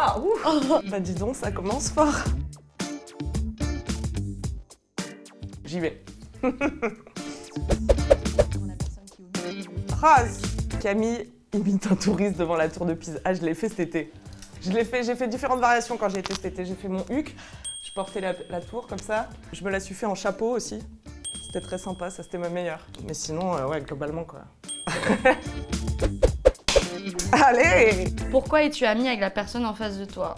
Ah, ouf. Bah dis donc, ça commence fort. J'y vais. Phrase. Camille imite un touriste devant la tour de Pise. Ah, je l'ai fait cet été. J'ai fait différentes variations quand j'ai été cet été. J'ai fait mon huc, je portais la tour comme ça. Je me la suis fait en chapeau aussi. C'était très sympa, ça c'était ma meilleure. Mais sinon, ouais, globalement quoi. Allez! Pourquoi es-tu amie avec la personne en face de toi?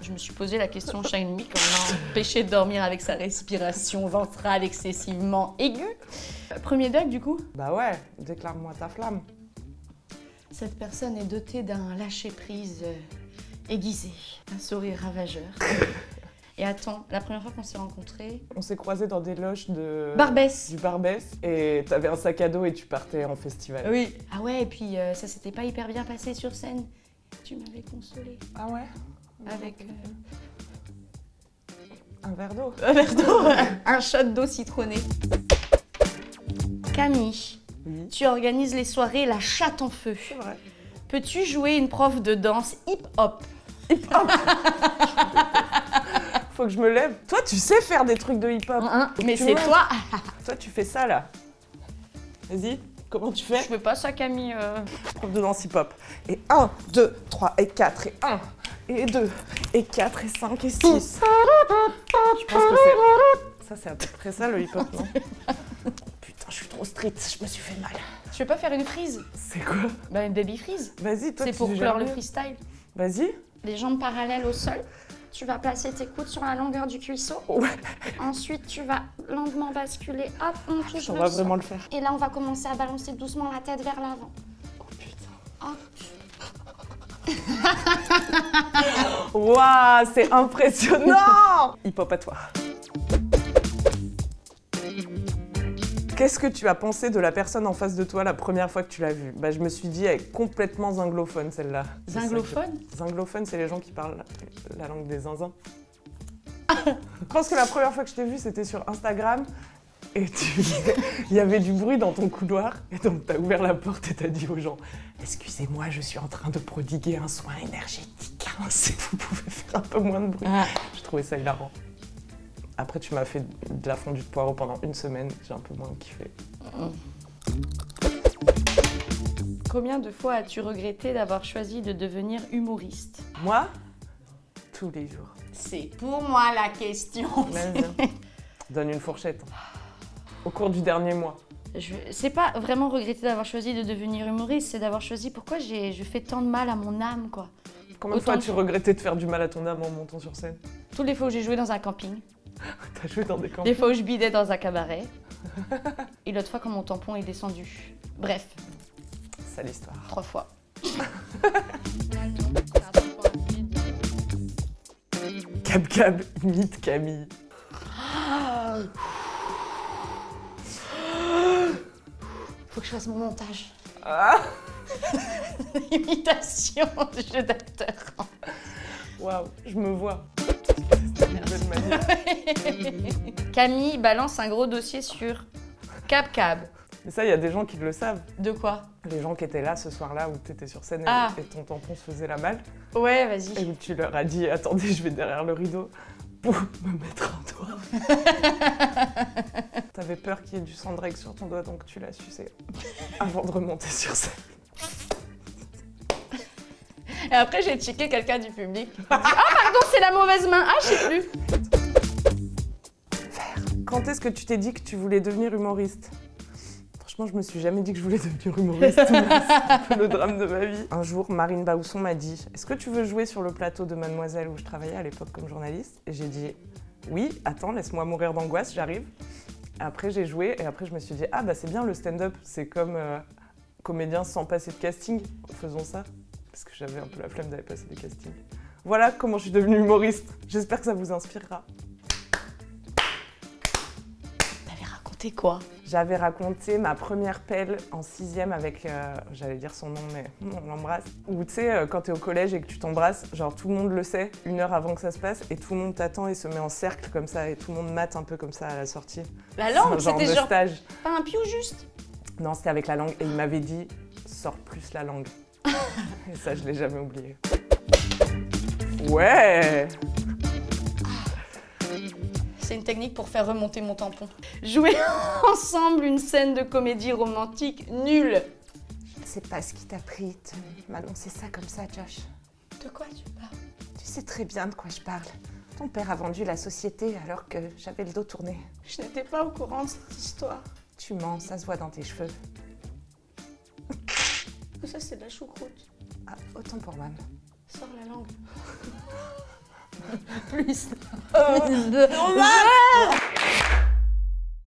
Je me suis posé la question chaque nuit quand on m'a empêché de dormir avec sa respiration ventrale excessivement aiguë. Premier date du coup? Bah ouais, déclare-moi ta flamme. Cette personne est dotée d'un lâcher-prise aiguisé, un sourire ravageur. Et attends, la première fois qu'on s'est rencontrés... On s'est croisés dans des loges de... Barbès. Du Barbès. Et t'avais un sac à dos et tu partais en festival. Oui. Ah ouais, et puis ça s'était pas hyper bien passé sur scène. Tu m'avais consolée. Ah ouais? Avec... Un verre d'eau. Un verre d'eau. Un shot d'eau citronnée. Camille, Oui. tu organises les soirées La Chatte en Feu. C'est vrai. Peux-tu jouer une prof de danse hip-hop? Hip-hop. Faut que je me lève. Toi, tu sais faire des trucs de hip-hop. Mais Tu c'est vois. toi. Toi, tu fais ça, là. Vas-y, comment tu fais? Je fais pas ça, Camille. Prof de danse hip-hop. Et 1, 2, 3, et 4, et 1, et 2, et 4, et 5, et 6. Je pense que c'est... Ça, c'est à peu près ça, le hip-hop, non? Putain, je suis trop street, je me suis fait mal. Tu veux pas faire une frise? C'est quoi? Bah une baby freeze. Vas-y, toi, C'est tu pour sais clore le jamais. freestyle. Vas-y. Les jambes parallèles au sol. Tu vas placer tes coudes sur la longueur du cuisseau. Ouais. Ensuite, tu vas lentement basculer. Hop, on touche On le va sol. vraiment le faire. Et là, on va commencer à balancer doucement la tête vers l'avant. Oh putain. Hop. Waouh, c'est impressionnant. Hip-hop à toi. Qu'est-ce que tu as pensé de la personne en face de toi la première fois que tu l'as vue? Bah, je me suis dit, elle est complètement zinglophone, celle-là. Zinglophone? Zinglophone, c'est les gens qui parlent la langue des zinzins. Je pense que la première fois que je t'ai vue, c'était sur Instagram. Et il y avait du bruit dans ton couloir. Et donc, t'as ouvert la porte et t'as dit aux gens, excusez-moi, je suis en train de prodiguer un soin énergétique. Si vous pouvez faire un peu moins de bruit. Je trouvais ça hilarant. Après, tu m'as fait de la fondue de poireaux pendant une semaine. J'ai un peu moins kiffé. Combien de fois as-tu regretté d'avoir choisi de devenir humoriste? Moi, tous les jours. C'est pour moi la question. Vas-y. Donne une fourchette. Au cours du dernier mois. C'est pas vraiment regretter d'avoir choisi de devenir humoriste, c'est d'avoir choisi pourquoi je fais tant de mal à mon âme, quoi. Combien de fois as-tu regretté de faire du mal à ton âme en montant sur scène? Toutes les fois où j'ai joué dans un camping. T'as joué dans des camps? Des fois où je bidais dans un cabaret. Et l'autre fois quand mon tampon est descendu. Bref. Sale histoire. 3 fois. Cab imite Camille. Faut que je fasse mon montage. Ah. Imitation de jeu d'acteur. Waouh, je me vois. C'est une bonne manière. Camille balance un gros dossier sur Cab. Mais ça, il y a des gens qui le savent. De quoi? Les gens qui étaient là ce soir-là où tu étais sur scène et ton tampon se faisait la malle. Ouais, vas-y. Et où tu leur as dit, attendez, je vais derrière le rideau pour me mettre un doigt. T'avais peur qu'il y ait du Sandrex sur ton doigt, donc tu l'as sucé avant de remonter sur scène. Et après, j'ai checké quelqu'un du public. Ah, pardon, c'est la mauvaise main. Ah, je sais plus. Quand est-ce que tu t'es dit que tu voulais devenir humoriste? Franchement, je me suis jamais dit que je voulais devenir humoriste. C'est un peu le drame de ma vie. Un jour, Marine Baousson m'a dit « Est-ce que tu veux jouer sur le plateau de Mademoiselle où je travaillais à l'époque comme journaliste ?» Et j'ai dit « Oui, attends, laisse-moi mourir d'angoisse, j'arrive. » Après, j'ai joué et après, je me suis dit « Ah bah c'est bien le stand-up, c'est comme comédien sans passer de casting, faisons ça. » Parce que j'avais un peu la flemme d'aller passer des castings. Voilà comment je suis devenue humoriste. J'espère que ça vous inspirera. T'avais raconté quoi? J'avais raconté ma première pelle en 6e avec, j'allais dire son nom, mais on l'embrasse. Où tu sais, quand t'es au collège et que tu t'embrasses, genre tout le monde le sait, 1 heure avant que ça se passe, et tout le monde t'attend et se met en cercle comme ça, et tout le monde mate un peu comme ça à la sortie. La langue, c'était genre stage. Pas un piou juste? Non, c'était avec la langue, et il m'avait dit, sors plus la langue. Et ça, je l'ai jamais oublié. Ouais. C'est une technique pour faire remonter mon tampon. Jouer ensemble une scène de comédie romantique nulle. C'est pas ce qui t'a pris de m'annoncer ça comme ça, Josh. De quoi tu parles? Tu sais très bien de quoi je parle. Ton père a vendu la société alors que j'avais le dos tourné. Je n'étais pas au courant de cette histoire. Tu mens, ça se voit dans tes cheveux. Ça, c'est de la choucroute. Ah, autant pour moi. Sors la langue. Plus. On va